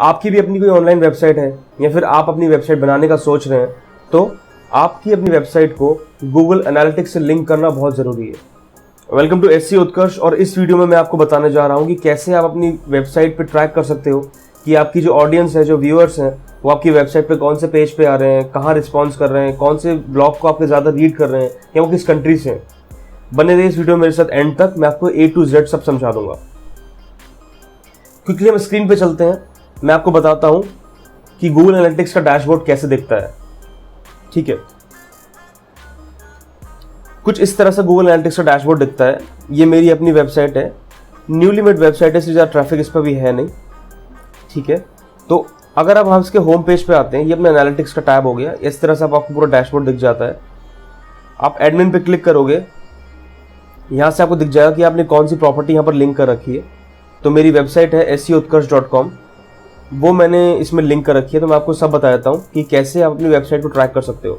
आपकी भी अपनी कोई ऑनलाइन वेबसाइट है या फिर आप अपनी वेबसाइट बनाने का सोच रहे हैं, तो आपकी अपनी वेबसाइट को गूगल एनालिटिक्स से लिंक करना बहुत ज़रूरी है। वेलकम टू एसईओ उत्कर्ष। और इस वीडियो में मैं आपको बताने जा रहा हूँ कि कैसे आप अपनी वेबसाइट पे ट्रैक कर सकते हो कि आपकी जो ऑडियंस है, जो व्यूअर्स हैं, वो आपकी वेबसाइट पे कौन से पेज पे आ रहे हैं, कहाँ रिस्पॉन्स कर रहे हैं, कौन से ब्लॉग को आपके ज़्यादा रीड कर रहे हैं या वो किस कंट्री से हैं। बने रहिए इस वीडियो मेरे साथ एंड तक, मैं आपको A to Z सब समझा दूंगा। क्विकली हम स्क्रीन पे चलते हैं, मैं आपको बताता हूं कि गूगल एनालिटिक्स का डैशबोर्ड कैसे दिखता है। ठीक है, कुछ इस तरह से गूगल एनालिटिक्स का डैशबोर्ड दिखता है। ये मेरी अपनी वेबसाइट है, न्यूली मेड वेबसाइट है, इसलिए ज़्यादा ट्रैफिक इस पर भी है नहीं। ठीक है, तो अगर आप इसके होम पेज पे आते हैं, ये अपने एनालिटिक्स का टैब हो गया। इस तरह से आपको पूरा डैशबोर्ड दिख जाता है। आप एडमिन पे क्लिक करोगे, यहाँ से आपको दिख जाएगा कि आपने कौन सी प्रॉपर्टी यहाँ पर लिंक कर रखी है। तो मेरी वेबसाइट है seoutkarsh.com, वो मैंने इसमें लिंक कर रखी है। तो मैं आपको सब बता देता हूँ कि कैसे आप अपनी वेबसाइट को ट्रैक कर सकते हो।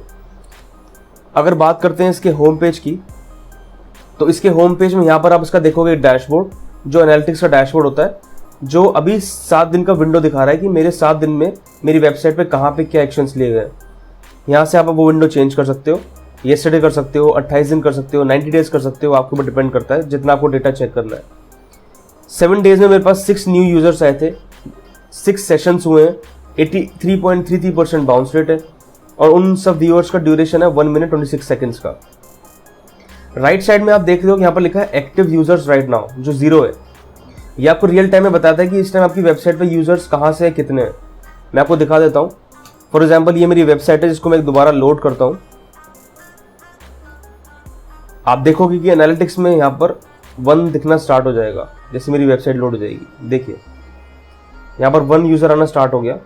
अगर बात करते हैं इसके होम पेज की, तो इसके होम पेज में यहाँ पर आप इसका देखोगे डैशबोर्ड, जो एनालिटिक्स का डैशबोर्ड होता है, जो अभी 7 दिन का विंडो दिखा रहा है कि मेरे 7 दिन में मेरी वेबसाइट पे कहाँ पे क्या एक्शंस लिए गए। यहाँ से आप वो विंडो चेंज कर सकते हो, येस्टरडे कर सकते हो, 28 दिन कर सकते हो, 90 डेज कर सकते हो, आपके ऊपर डिपेंड करता है जितना आपको डेटा चेक करना है। 7 डेज में मेरे पास 6 न्यू यूजर्स आए थे, 6 सेशंस हुए हैं, 83.33% बाउंस रेट है और उन सब व्यूअर्स का ड्यूरेशन है 1 मिनट 26 सेकेंड्स का। राइट साइड में आप देख रहे हो कि यहाँ पर लिखा है एक्टिव यूजर्स राइट नाउ, जो 0 है। ये आपको रियल टाइम में बताता है कि इस टाइम आपकी वेबसाइट पे यूजर्स कहाँ से है, कितने हैं। मैं आपको दिखा देता हूँ। फॉर एग्जाम्पल ये मेरी वेबसाइट है, जिसको मैं दोबारा लोड करता हूँ। आप देखोगे कि एनालिटिक्स में यहाँ पर 1 दिखना स्टार्ट हो जाएगा जैसे मेरी वेबसाइट लोड हो जाएगी। देखिए यहाँ पर 1 यूजर आना स्टार्ट हो गया।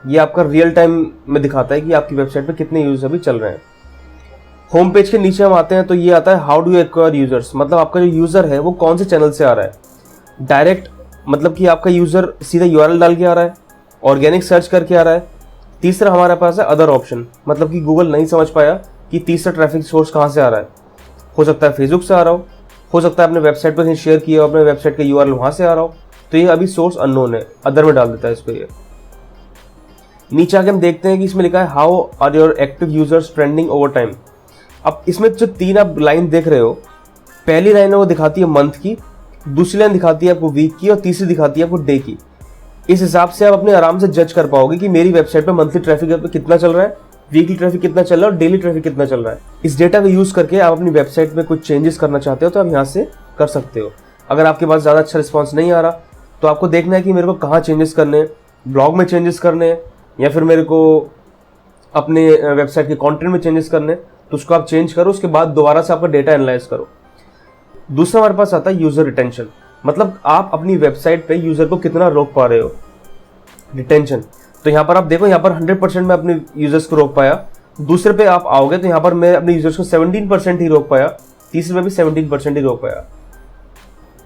ये आपका रियल टाइम में दिखाता है कि आपकी वेबसाइट पे कितने यूजर अभी चल रहे हैं। होम पेज के नीचे हम आते हैं तो ये आता है how do you acquire users, मतलब आपका जो यूजर है वो कौन से चैनल से आ रहा है। डायरेक्ट मतलब कि आपका यूजर सीधा URL डाल के आ रहा है, ऑर्गेनिक सर्च करके आ रहा है। तीसरा हमारे पास है अदर ऑप्शन, मतलब कि गूगल नहीं समझ पाया कि तीसरा ट्रैफिक सोर्स कहाँ से आ रहा है। हो सकता है फेसबुक से आ रहा हो सकता है अपने वेबसाइट पर शेयर किया हो, अपने वेबसाइट का URL वहां से आ रहा हो। तो ये अभी सोर्स अननोन है, अदर में डाल देता है इसको। ये नीचे आके हम देखते हैं कि इसमें लिखा है how are your active users trending over time. अब इसमें जो 3 आप लाइन देख रहे हो, पहली लाइन है वो दिखाती है मंथ की, दूसरी लाइन दिखाती है आपको वीक की और तीसरी दिखाती है आपको डे की। इस हिसाब से आप अपने आराम से जज कर पाओगे कि मेरी वेबसाइट पे मंथली ट्रैफिक कितना चल रहा है, वीकली ट्रैफिक कितना चल रहा है और डेली ट्रैफिक कितना चल रहा है। इस डेटा का यूज करके आप अपनी वेबसाइट में कुछ चेंजेस करना चाहते हो तो आप यहाँ से कर सकते हो। अगर आपके पास ज़्यादा अच्छा रिस्पॉन्स नहीं आ रहा तो आपको देखना है कि मेरे को कहाँ चेंजेस करने हैं, ब्लॉग में चेंजेस करने हैं या फिर मेरे को अपने वेबसाइट के कंटेंट में चेंजेस करने हैं। तो उसको आप चेंज करो, उसके बाद दोबारा से आपका डेटा एनालाइज करो। दूसरा हमारे पास आता है यूजर रिटेंशन, मतलब आप अपनी वेबसाइट पे यूजर को कितना रोक पा रहे हो, रिटेंशन। तो यहाँ पर आप देखो, यहाँ पर 100% में अपने यूजर्स को रोक पाया। दूसरे पे आप आओगे तो यहाँ पर मैं अपने यूजर्स को 17% ही रोक पाया, तीसरे पे भी 17% ही रोक पाया।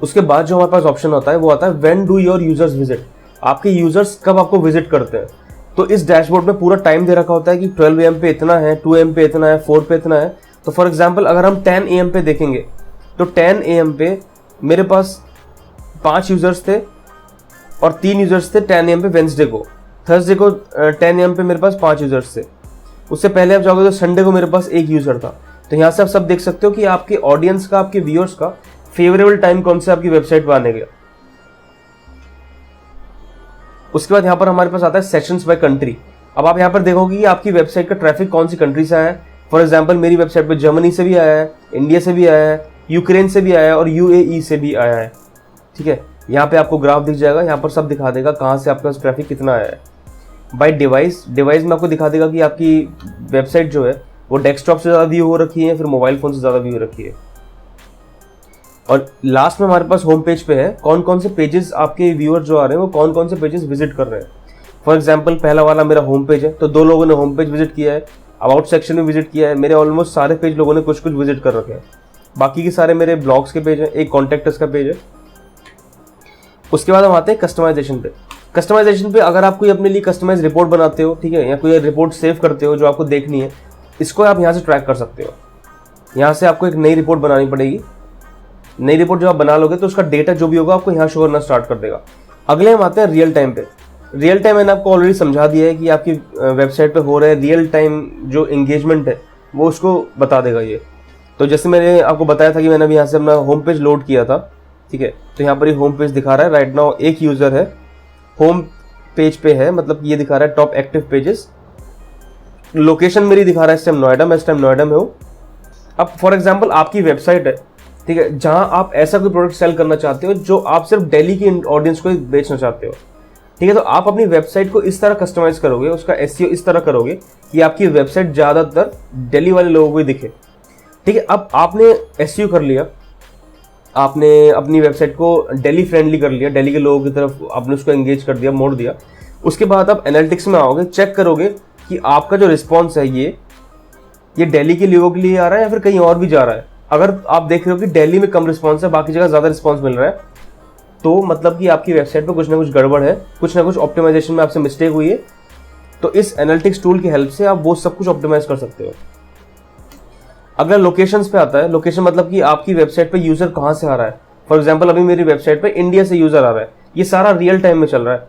उसके बाद जो हमारे पास ऑप्शन होता है वो आता है when do your users visit, आपके यूजर्स कब आपको विजिट करते हैं। तो इस डैशबोर्ड में पूरा टाइम दे रखा होता है कि 12 AM पे इतना है, 2 AM पे इतना है, 4 पे इतना है। तो फॉर एग्जाम्पल अगर हम 10 AM पे देखेंगे तो 10 AM पे मेरे पास 5 यूजर्स थे और 3 यूजर्स थे 10 AM पे वेंसडे को। थर्सडे को 10 AM पे मेरे पास 5 यूजर्स थे। उससे पहले आप जाओगे तो संडे को मेरे पास 1 यूजर था। तो यहाँ से आप सब देख सकते हो कि आपके ऑडियंस का, आपके व्यूअर्स का फेवरेबल टाइम कौन सा आपकी वेबसाइट पर आने गया। उसके बाद यहाँ पर हमारे पास आता है सेशंस बाय कंट्री। अब आप यहाँ पर देखोगे कि आपकी वेबसाइट का ट्रैफिक कौन सी कंट्री से आया है। फॉर एग्जाम्पल मेरी वेबसाइट पे जर्मनी से भी आया है, इंडिया से भी आया है, यूक्रेन से भी आया है और UAE से भी आया है। ठीक है, यहाँ पे आपको ग्राफ दिख जाएगा, यहाँ पर सब दिखा देगा कहाँ से आपका ट्रैफिक कितना आया है। बाय डिवाइस में आपको दिखा देगा कि आपकी वेबसाइट जो है वो डेस्कटॉप से ज़्यादा व्यू हो रखी है, फिर मोबाइल फ़ोन से ज़्यादा व्यू हो रखी है। और लास्ट में हमारे पास होम पेज पे है कौन कौन से पेजेस आपके व्यूअर जो आ रहे हैं वो कौन कौन से पेजेस विजिट कर रहे हैं। फॉर एग्जांपल पहला वाला मेरा होम पेज है, तो 2 लोगों ने होम पेज विजिट किया है, अबाउट सेक्शन में विजिट किया है। मेरे ऑलमोस्ट सारे पेज लोगों ने कुछ कुछ विजिट कर रखे हैं। बाकी के सारे मेरे ब्लॉग्स के पेज हैं, एक कॉन्टैक्ट का पेज है। उसके बाद हम आते हैं कस्टमाइजेशन पे। कस्टमाइजेशन पे अगर आप कोई अपने लिए कस्टमाइज रिपोर्ट बनाते हो, ठीक है, या कोई रिपोर्ट सेव करते हो जो आपको देखनी है, इसको आप यहाँ से ट्रैक कर सकते हो। यहाँ से आपको एक नई रिपोर्ट बनानी पड़ेगी। नई रिपोर्ट जब आप बना लोगे तो उसका डेटा जो भी होगा आपको यहाँ शो करना स्टार्ट कर देगा। अगले हम आते हैं रियल टाइम पे। रियल टाइम मैंने आपको ऑलरेडी समझा दिया है कि आपकी वेबसाइट पे हो रहा है रियल टाइम जो एंगेजमेंट है वो उसको बता देगा ये। तो जैसे मैंने आपको बताया था कि मैंने अभी यहाँ से अपना होम पेज लोड किया था, ठीक है, तो यहाँ पर ये होम पेज दिखा रहा है। राइट नाउ एक यूज़र है होम पेज पे है, मतलब ये दिखा रहा है टॉप एक्टिव पेजेस। लोकेशन मेरी दिखा रहा है इस टाइम नोएडा, मैं इस टाइम नोएडा में हूँ। अब फॉर एग्जांपल आपकी वेबसाइट है, ठीक है, जहां आप ऐसा कोई प्रोडक्ट सेल करना चाहते हो जो आप सिर्फ दिल्ली की ऑडियंस को बेचना चाहते हो, ठीक है, तो आप अपनी वेबसाइट को इस तरह कस्टमाइज करोगे, उसका एसईओ इस तरह करोगे कि आपकी वेबसाइट ज़्यादातर दिल्ली वाले लोगों को ही दिखे, ठीक है। अब आपने एसईओ कर लिया, आपने अपनी वेबसाइट को दिल्ली फ्रेंडली कर लिया, दिल्ली के लोगों की तरफ आपने उसको एंगेज कर दिया, मोड़ दिया। उसके बाद आप एनालिटिक्स में आओगे, चेक करोगे कि आपका जो रिस्पॉन्स है ये दिल्ली के लोगों के लिए आ रहा है या फिर कहीं और भी जा रहा है। अगर आप देख रहे हो कि दिल्ली में कम रिस्पॉन्स है, बाकी जगह ज़्यादा रिस्पॉन्स मिल रहा है, तो मतलब कि आपकी वेबसाइट पे कुछ ना कुछ गड़बड़ है, कुछ ना कुछ ऑप्टिमाइजेशन में आपसे मिस्टेक हुई है। तो इस एनालिटिक्स टूल की हेल्प से आप वो सब कुछ ऑप्टिमाइज कर सकते हो। अगर लोकेशंस पे आता है, लोकेशन मतलब कि आपकी वेबसाइट पे यूज़र कहाँ से आ रहा है। फॉर एग्जांपल अभी मेरी वेबसाइट पे इंडिया से यूज़र आ रहा है, ये सारा रियल टाइम में चल रहा है,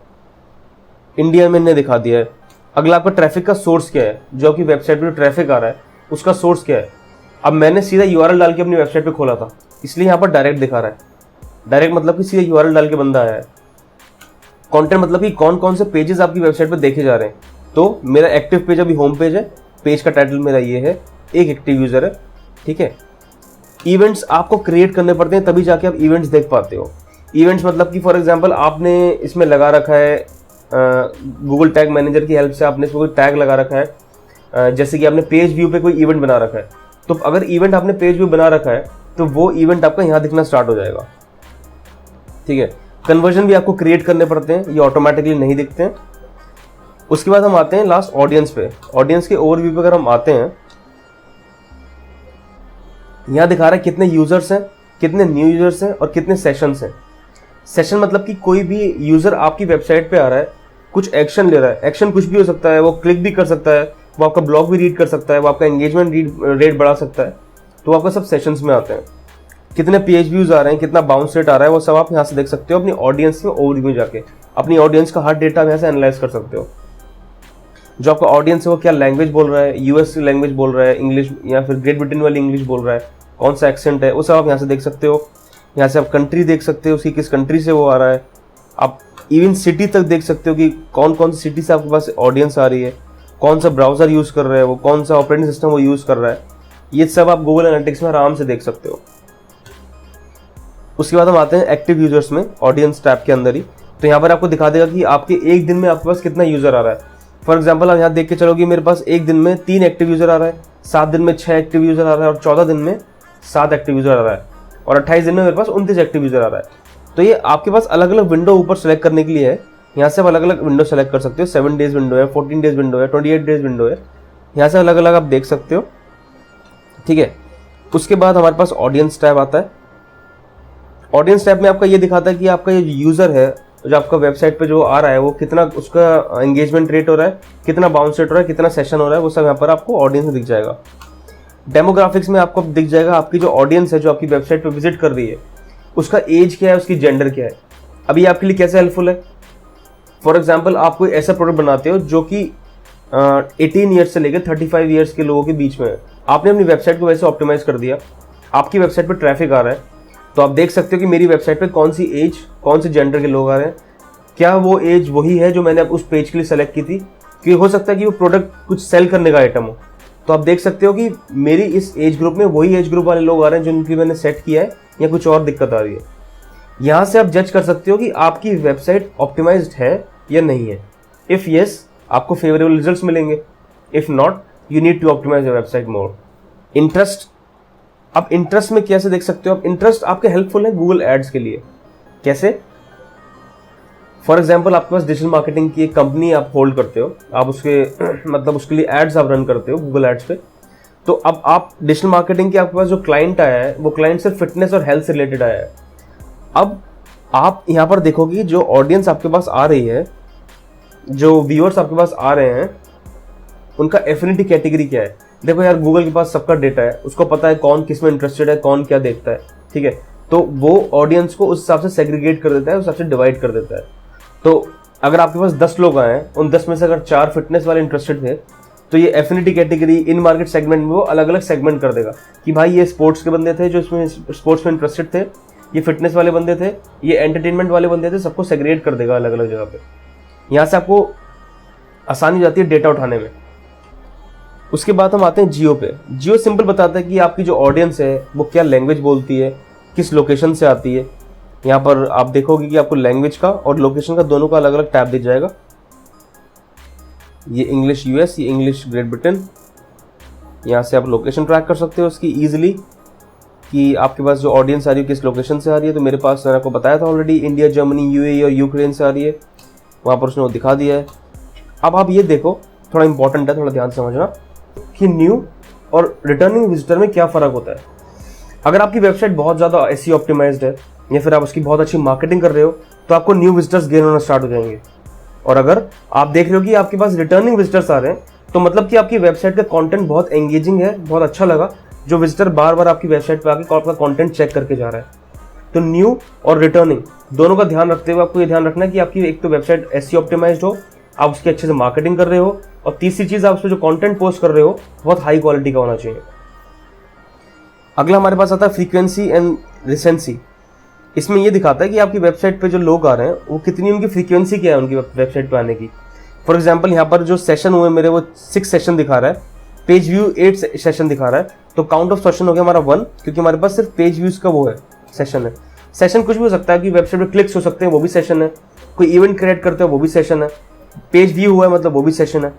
इंडिया में मैंने दिखा दिया है। अगला आपका ट्रैफिक का सोर्स क्या है, जो आपकी वेबसाइट पर ट्रैफिक आ रहा है उसका सोर्स क्या है। अब मैंने सीधा यूआरएल डाल के अपनी वेबसाइट पे खोला था, इसलिए यहाँ पर डायरेक्ट दिखा रहा है। डायरेक्ट मतलब कि सीधा यूआरएल डाल के बंदा आया है। कंटेंट मतलब कि कौन कौन से पेजेस आपकी वेबसाइट पे देखे जा रहे हैं। तो मेरा एक्टिव पेज अभी होम पेज है, पेज का टाइटल मेरा ये है, एक एक्टिव यूजर है, ठीक है। इवेंट्स आपको क्रिएट करने पड़ते हैं, तभी जाके आप इवेंट्स देख पाते हो। इवेंट्स मतलब कि फॉर एग्जांपल आपने इसमें लगा रखा है गूगल टैग मैनेजर की हेल्प से आपने इसमें कोई टैग लगा रखा है, जैसे कि आपने पेज व्यू पे कोई इवेंट बना रखा है, तो अगर इवेंट आपने पेज व्यू बना रखा है तो वो इवेंट आपका यहाँ दिखना स्टार्ट हो जाएगा, ठीक है। कन्वर्जन भी आपको क्रिएट करने पड़ते हैं, ये ऑटोमेटिकली नहीं दिखते हैं। उसके बाद हम आते हैं लास्ट ऑडियंस पे। ऑडियंस के ओवरव्यू पे अगर हम आते हैं, यहाँ दिखा रहा है कितने यूजर्स हैं, कितने न्यू यूजर्स हैं और कितने सेशंस हैं। सेशन मतलब कि कोई भी यूजर आपकी वेबसाइट पे आ रहा है, कुछ एक्शन ले रहा है। एक्शन कुछ भी हो सकता है, वो क्लिक भी कर सकता है, वो आपका ब्लॉग भी रीड कर सकता है, वो आपका एंगेजमेंट रेट बढ़ा सकता है, तो आपका सब सेशंस में आते हैं। कितने पेज व्यूज आ रहे हैं, कितना बाउंस रेट आ रहा है, वो सब आप यहाँ से देख सकते हो अपनी ऑडियंस में ओवरव्यू में जाके। अपनी ऑडियंस का हर डेटा यहाँ से एनालाइज कर सकते हो। जो आपका ऑडियंस है वो क्या लैंग्वेज बोल रहा है, यूएस लैंग्वेज बोल रहा है, इंग्लिश या फिर ग्रेट ब्रिटेन वाली इंग्लिश बोल रहा है, कौन सा एक्सेंट है, वो सब आप यहाँ से देख सकते हो। यहाँ से आप कंट्री देख सकते हो, उसकी किस कंट्री से वो आ रहा है। आप इवन सिटी तक देख सकते हो कि कौन कौन सी सिटी से आपके पास ऑडियंस आ रही है, कौन सा ब्राउजर यूज़ कर रहा है वो, कौन सा ऑपरेटिंग सिस्टम वो यूज़ कर रहा है। ये सब आप गूगल एनालिटिक्स में आराम से देख सकते हो। उसके बाद हम आते हैं एक्टिव यूजर्स में, ऑडियंस टैब के अंदर ही। तो यहाँ पर आपको दिखा देगा कि आपके एक दिन में आपके पास कितना यूजर आ रहा है। फॉर एग्जांपल आप यहाँ देख के चलोगे, मेरे पास एक दिन में 3 एक्टिव यूजर आ रहा है, 7 दिन में 6 एक्टिव यूजर आ रहा है और 14 दिन में 7 एक्टिव यूजर आ रहा है और 28 दिन में मेरे पास 29 एक्टिव यूजर आ रहा है। तो ये आपके पास अलग अलग विंडो ऊपर सेलेक्ट करने के लिए है। यहाँ से आप अलग अलग विंडो सेलेक्ट कर सकते हो। 7 डेज विंडो है, 14 डेज विंडो है, 28 डेज विंडो है, यहाँ से अलग अलग आप देख सकते हो, ठीक है। उसके बाद हमारे पास ऑडियंस टैब आता है। ऑडियंस टैब में आपका ये दिखाता है कि आपका ये यूजर है जो आपका वेबसाइट पे जो आ रहा है वो कितना उसका एंगेजमेंट रेट हो रहा है, कितना बाउंस रेट हो रहा है, कितना सेशन हो रहा है, वो सब यहाँ पर आपको ऑडियंस में दिख जाएगा। डेमोग्राफिक्स में आपको दिख जाएगा आपकी जो ऑडियंस है जो आपकी वेबसाइट पे विजिट कर रही है, उसका एज क्या है, उसकी जेंडर क्या है। अभी आपके लिए कैसे हेल्पफुल है, फॉर एग्जाम्पल आप कोई ऐसा प्रोडक्ट बनाते हो जो कि 18 ईयर्स से लेकर 35 ईयर्स के लोगों के बीच में है। आपने अपनी वेबसाइट को वैसे ऑप्टिमाइज कर दिया, आपकी वेबसाइट पर ट्रैफिक आ रहा है, तो आप देख सकते हो कि मेरी वेबसाइट पे कौन सी एज, कौन से जेंडर के लोग आ रहे हैं, क्या वो एज वही है जो मैंने उस पेज के लिए सेलेक्ट की थी, क्योंकि हो सकता है कि वो प्रोडक्ट कुछ सेल करने का आइटम हो। तो आप देख सकते हो कि मेरी इस एज ग्रुप में वही एज ग्रुप वाले लोग आ रहे हैं जिनकी मैंने सेट किया है, या कुछ और दिक्कत आ रही है। यहाँ से आप जज कर सकते हो कि आपकी वेबसाइट ऑप्टिमाइज्ड है या नहीं है। इफ़ येस, आपको फेवरेबल रिजल्ट्स मिलेंगे, if not, you need to optimise your website more. Interest, अब इंटरेस्ट में कैसे देख सकते हो, अब इंटरेस्ट आपके हेल्पफुल है गूगल एड्स के लिए। कैसे, फॉर एग्जाम्पल आपके पास डिजिटल मार्केटिंग की एक कंपनी आप होल्ड करते हो, आप उसके मतलब उसके लिए एड्स आप रन करते हो गूगल एड्स पे। तो अब आप डिजिटल मार्केटिंग के आपके पास जो क्लाइंट आया है वो क्लाइंट सिर्फ फिटनेस और हेल्थ से रिलेटेड आया है। अब आप यहाँ पर देखोगे जो ऑडियंस आपके पास आ रही है, जो व्यूअर्स आपके पास आ रहे हैं, उनका एफिनिटी कैटेगरी क्या है। देखो यार, गूगल के पास सबका डेटा है, उसको पता है कौन किस में इंटरेस्टेड है, कौन क्या देखता है, ठीक है। तो वो ऑडियंस को उस हिसाब से सेग्रीगेट कर देता है, उस हिसाब से डिवाइड कर देता है। तो अगर आपके पास 10 लोग आए हैं, उन 10 में से अगर 4 फिटनेस वाले इंटरेस्टेड थे, तो ये एफिनिटी कैटेगरी इन मार्केट सेगमेंट में वो अलग अलग सेगमेंट कर देगा कि भाई ये स्पोर्ट्स के बंदे थे जो इसमें स्पोर्ट्स में इंटरेस्टेड थे, ये फिटनेस वाले बंदे थे, ये एंटरटेनमेंट वाले बंदे थे, सबको सेग्रीगेट कर देगा अलग अलग जगह पे। यहाँ से आपको आसानी हो जाती है डेटा उठाने में। उसके बाद हम आते हैं जियो पे। जियो सिंपल बताता है कि आपकी जो ऑडियंस है वो क्या लैंग्वेज बोलती है, किस लोकेशन से आती है। यहाँ पर आप देखोगे कि आपको लैंग्वेज का और लोकेशन का दोनों का अलग अलग टैब दिख जाएगा। ये इंग्लिश यूएस, ये इंग्लिश ग्रेट ब्रिटेन। यहाँ से आप लोकेशन ट्रैक कर सकते हो उसकी ईजिली कि आपके पास जो ऑडियंस आ रही है किस लोकेशन से आ रही है। तो मेरे पास मैंने आपको बताया था ऑलरेडी, इंडिया, जर्मनी, यूएई और यूक्रेन से आ रही है, वहाँ पर उसने वो दिखा दिया है। अब आप ये देखो, थोड़ा इंपॉर्टेंट है, थोड़ा ध्यान से समझना कि न्यू और रिटर्निंग विजिटर में क्या फ़र्क होता है। अगर आपकी वेबसाइट बहुत ज़्यादा एसईओ ऑप्टिमाइज्ड है या फिर आप उसकी बहुत अच्छी मार्केटिंग कर रहे हो तो आपको न्यू विजिटर्स गेन होना स्टार्ट हो जाएंगे। और अगर आप देख रहे हो कि आपके पास रिटर्निंग विजिटर्स आ रहे हैं तो मतलब कि आपकी वेबसाइट का कंटेंट बहुत एंगेजिंग है, बहुत अच्छा लगा, जो विजिटर बार बार आपकी वेबसाइट पे आके आपका कंटेंट चेक करके जा रहा है। तो न्यू और रिटर्निंग दोनों का ध्यान रखते हुए आपको ये ध्यान रखना है कि आपकी एक तो वेबसाइट एसईओ ऑप्टिमाइज्ड हो, आप उसकी अच्छे से मार्केटिंग कर रहे हो, और तीसरी चीज़ आप उस पर जो कंटेंट पोस्ट कर रहे हो बहुत हाई क्वालिटी का होना चाहिए। अगला हमारे पास आता है फ्रीक्वेंसी एंड रिसेंसी। इसमें ये दिखाता है कि आपकी वेबसाइट पे जो लोग आ रहे हैं वो कितनी उनकी फ्रीक्वेंसी क्या है उनकी वेबसाइट पे आने की। फॉर एग्जांपल यहाँ पर जो सेशन हुए मेरे वो 6 सेशन दिखा रहा है, पेज व्यू 8 सेशन दिखा रहा है, तो काउंट ऑफ सेशन हो गया हमारा 1, क्योंकि हमारे पास सिर्फ पेज व्यूज का वो है सेशन है। सेशन कुछ भी हो सकता है कि वेबसाइट पे क्लिक्स हो सकते हैं, वो भी सेशन है, कोई इवेंट क्रिएट करते हो वो भी सेशन है, पेज व्यू हुआ है मतलब वो भी सेशन है।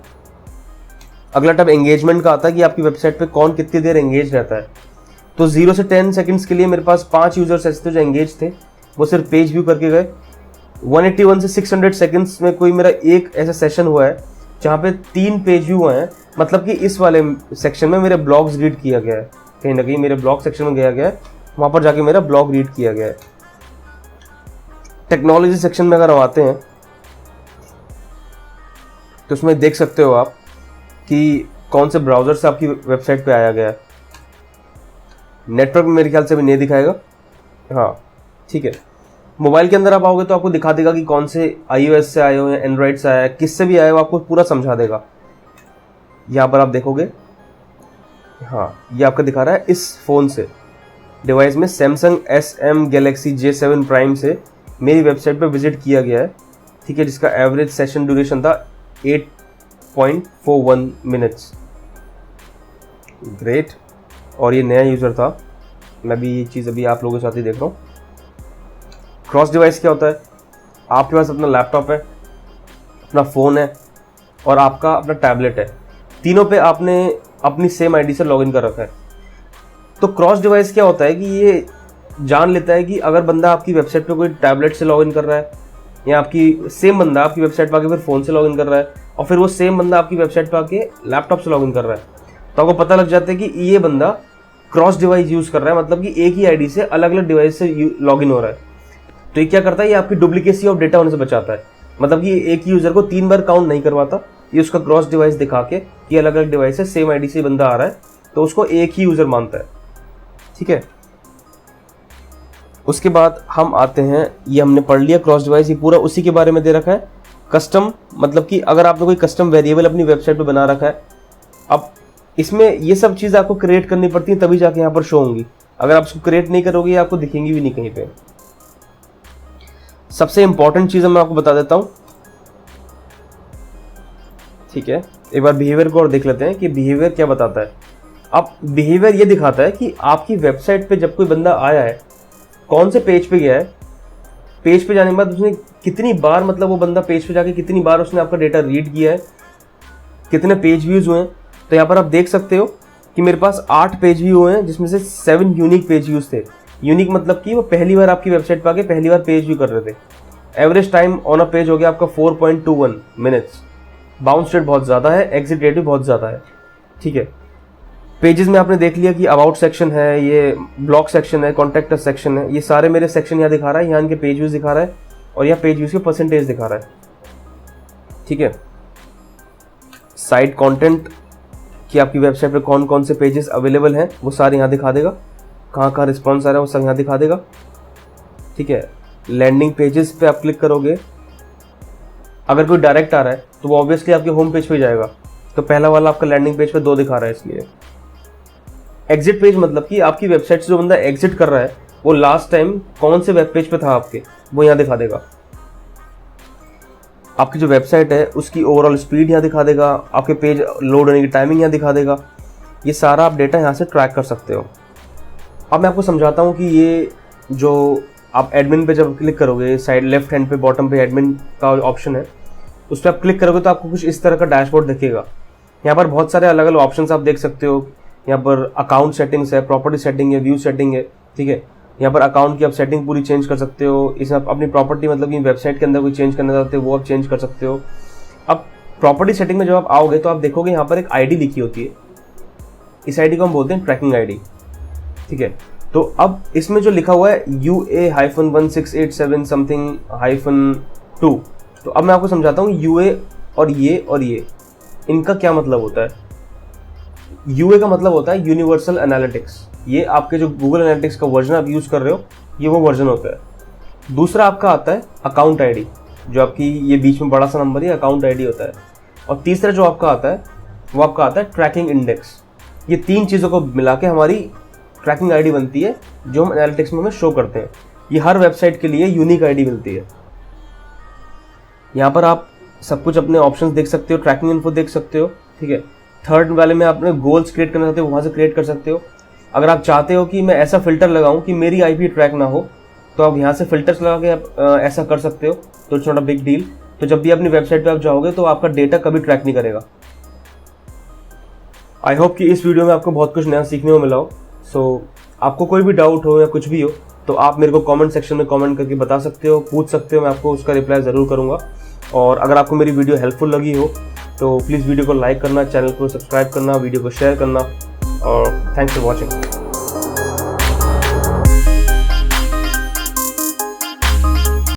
अगला टैब एंगेजमेंट का आता है कि आपकी वेबसाइट पे कौन कितनी देर एंगेज रहता है। तो 0 से 10 सेकंड्स के लिए मेरे पास 5 यूजर्स ऐसे थे जो एंगेज थे, वो सिर्फ पेज व्यू करके गए। 181 से 600 सेकंड्स में कोई मेरा एक ऐसा सेशन हुआ है जहाँ पे 3 पेज व्यू हुए हैं, मतलब कि इस वाले सेक्शन में मेरे ब्लॉग्स रीड किया गया है, कहीं ना कहीं मेरे ब्लॉग सेक्शन में गया है, वहाँ पर जाके मेरा ब्लॉग रीड किया गया है। टेक्नोलॉजी सेक्शन में अगर हम आते हैं तो उसमें देख सकते हो आप कि कौन से ब्राउज़र से आपकी वेबसाइट पे आया गया है। नेटवर्क में मेरे ख्याल से भी नहीं दिखाएगा, हाँ ठीक है। मोबाइल के अंदर आप आओगे तो आपको दिखा देगा कि कौन से iOS से आए हो या एंड्रॉइड से आया है, किससे भी आए हो, आपको पूरा समझा देगा। यहाँ पर आप देखोगे, हाँ ये आपका दिखा रहा है इस फ़ोन से डिवाइस में Samsung SM Galaxy J7 prime से मेरी वेबसाइट पर विजिट किया गया है, ठीक है, जिसका एवरेज सेशन ड्यूरेशन था 8.41 मिनट्स। ग्रेट। और ये नया यूज़र था, मैं भी ये चीज़ अभी आप लोगों के साथ ही देख रहा हूँ। क्रॉस डिवाइस क्या होता है, आपके पास अपना लैपटॉप है, अपना फ़ोन है और आपका अपना टैबलेट है, तीनों पे आपने अपनी सेम आईडी से लॉगिन कर रखा है। तो क्रॉस डिवाइस क्या होता है कि ये जान लेता है कि अगर बंदा आपकी वेबसाइट पे कोई टैबलेट से लॉगिन कर रहा है या आपकी सेम बंदा आपकी वेबसाइट पे आके फिर फ़ोन से लॉगिन कर रहा है और फिर वो सेम बंदा आपकी वेबसाइट पे आके लैपटॉप से लॉगिन कर रहा है, तो आपको पता लग जाता है कि ये बंदा क्रॉस डिवाइस यूज़ कर रहा है, मतलब कि एक ही आईडी से अलग अलग डिवाइस से लॉगिन हो रहा है। तो ये क्या करता है, ये आपकी डुप्लीकेसी ऑफ डेटा होने से बचाता है, मतलब कि एक ही यूज़र को 3 बार काउंट नहीं करवाता, ये उसका क्रॉस डिवाइस दिखा के कि अलग अलग डिवाइस से सेम आईडी से बंदा आ रहा है तो उसको एक ही यूज़र मानता है, ठीक है। उसके बाद हम आते हैं, ये हमने पढ़ लिया क्रॉस डिवाइस, ये पूरा उसी के बारे में दे रखा है। कस्टम, मतलब कि अगर आपने कोई कस्टम वेरिएबल अपनी वेबसाइट पे बना रखा है, अब इसमें ये सब चीज़ आपको क्रिएट करनी पड़ती है तभी जाके यहाँ पर शो होंगी, अगर आप उसको क्रिएट नहीं करोगे आपको दिखेंगी भी नहीं कहीं पे। सबसे इंपॉर्टेंट चीज़ मैं आपको बता देता हूँ, ठीक है। एक बार बिहेवियर को और देख लेते हैं कि बिहेवियर क्या बताता है। अब बिहेवियर ये दिखाता है कि आपकी वेबसाइट पे जब कोई बंदा आया है, कौन से पेज पे गया है, पेज पे जाने के बाद उसने कितनी बार, मतलब वो बंदा पेज पे जाके कितनी बार उसने आपका डेटा रीड किया है, कितने पेज व्यूज हुए हैं। तो यहाँ पर आप देख सकते हो कि मेरे पास 8 पेज व्यू हुए हैं, जिसमें से 7 यूनिक पेज व्यूज थे। यूनिक मतलब कि वो पहली बार आपकी वेबसाइट पे आके पहली बार पेज व्यू कर रहे थे। Average time on a page हो गया आपका 4.21 मिनट्स। बाउंस रेट बहुत ज़्यादा है, एग्जिट रेट भी बहुत ज़्यादा है, ठीक है। पेजेस में आपने देख लिया कि अबाउट सेक्शन है, ये ब्लॉग सेक्शन है, कॉन्टैक्ट अस सेक्शन है, ये सारे मेरे सेक्शन यहाँ दिखा रहा है, यहाँ इनके पेज व्यूज दिखा रहा है और यहाँ पेज व्यूज के परसेंटेज दिखा रहा है, ठीक है। साइट कंटेंट कि आपकी वेबसाइट पे कौन कौन से पेजेस अवेलेबल हैं वो सारे यहाँ दिखा देगा, कहाँ कहाँ रिस्पॉन्स आ रहा है वो सब यहाँ दिखा देगा, ठीक है। लैंडिंग पेजेस पे आप क्लिक करोगे अगर कोई डायरेक्ट आ रहा है तो वो ऑब्वियसली आपके होम पेज पे जाएगा, तो पहला वाला आपका लैंडिंग पेज पे 2 दिखा रहा है। इसलिए एग्जिट पेज मतलब कि आपकी वेबसाइट से जो बंदा एग्जिट कर रहा है वो लास्ट टाइम कौन से वेब पेज पे था आपके, वो यहाँ दिखा देगा। आपकी जो वेबसाइट है उसकी ओवरऑल स्पीड यहाँ दिखा देगा, आपके पेज लोड होने की टाइमिंग यहाँ दिखा देगा। ये सारा आप डेटा यहाँ से ट्रैक कर सकते हो। अब मैं आपको समझाता हूँ कि ये जो आप एडमिन पे जब क्लिक करोगे, साइड लेफ्ट हैंड पे बॉटम पे एडमिन का ऑप्शन है, उस पर आप क्लिक करोगे तो आपको कुछ इस तरह का डैशबोर्ड दिखेगा। यहाँ पर बहुत सारे अलग अलग ऑप्शंस आप देख सकते हो। यहाँ पर अकाउंट सेटिंग्स है, प्रॉपर्टी सेटिंग है, व्यू सेटिंग है, ठीक है। यहाँ पर अकाउंट की आप सेटिंग पूरी चेंज कर सकते हो। इसमें आप अपनी प्रॉपर्टी मतलब कि वेबसाइट के अंदर कोई चेंज करना चाहते हो वो आप चेंज कर सकते हो। अब प्रॉपर्टी सेटिंग में जब आप आओगे तो आप देखोगे यहाँ पर एक आईडी लिखी होती है। इस आईडी को हम बोलते हैं ट्रैकिंग आईडी, ठीक है। तो अब इसमें जो लिखा हुआ है UA-1687 समथिंग -2, तो अब मैं आपको समझाता हूँ UA और ये इनका क्या मतलब होता है। UA का मतलब होता है यूनिवर्सल एनालिटिक्स। ये आपके जो गूगल एनालिटिक्स का वर्जन आप यूज कर रहे हो, ये वो वर्जन होता है। दूसरा आपका आता है अकाउंट आईडी, जो आपकी ये बीच में बड़ा सा नंबर है, अकाउंट आईडी होता है। और तीसरा जो आपका आता है वो आपका आता है ट्रैकिंग इंडेक्स। ये 3 चीज़ों को मिला के हमारी ट्रैकिंग आईडी बनती है, जो हम एनालिटिक्स में हमें शो करते हैं। ये हर वेबसाइट के लिए यूनिक आईडी मिलती है। यहाँ पर आप सब कुछ अपने ऑप्शंस देख सकते हो, ट्रैकिंग इन्फो देख सकते हो, ठीक है। थर्ड वाले में आपने गोल्स क्रिएट करना चाहते हो, वहाँ से क्रिएट कर सकते हो। अगर आप चाहते हो कि मैं ऐसा फिल्टर लगाऊं कि मेरी आईपी ट्रैक ना हो, तो आप यहाँ से फिल्टर्स लगा के आप ऐसा कर सकते हो। तो it's not a big deal. तो जब भी अपनी वेबसाइट पे आप जाओगे तो आपका डेटा कभी ट्रैक नहीं करेगा। आई होप कि इस वीडियो में आपको बहुत कुछ नया सीखने को मिला हो। सो आपको कोई भी डाउट हो या कुछ भी हो तो आप मेरे को कमेंट सेक्शन में कमेंट करके बता सकते हो, पूछ सकते हो, मैं आपको उसका रिप्लाई ज़रूर करूँगा। और अगर आपको मेरी वीडियो हेल्पफुल लगी हो तो प्लीज़ वीडियो को लाइक करना, चैनल को सब्सक्राइब करना, वीडियो को शेयर करना। और थैंक्स फॉर वॉचिंग।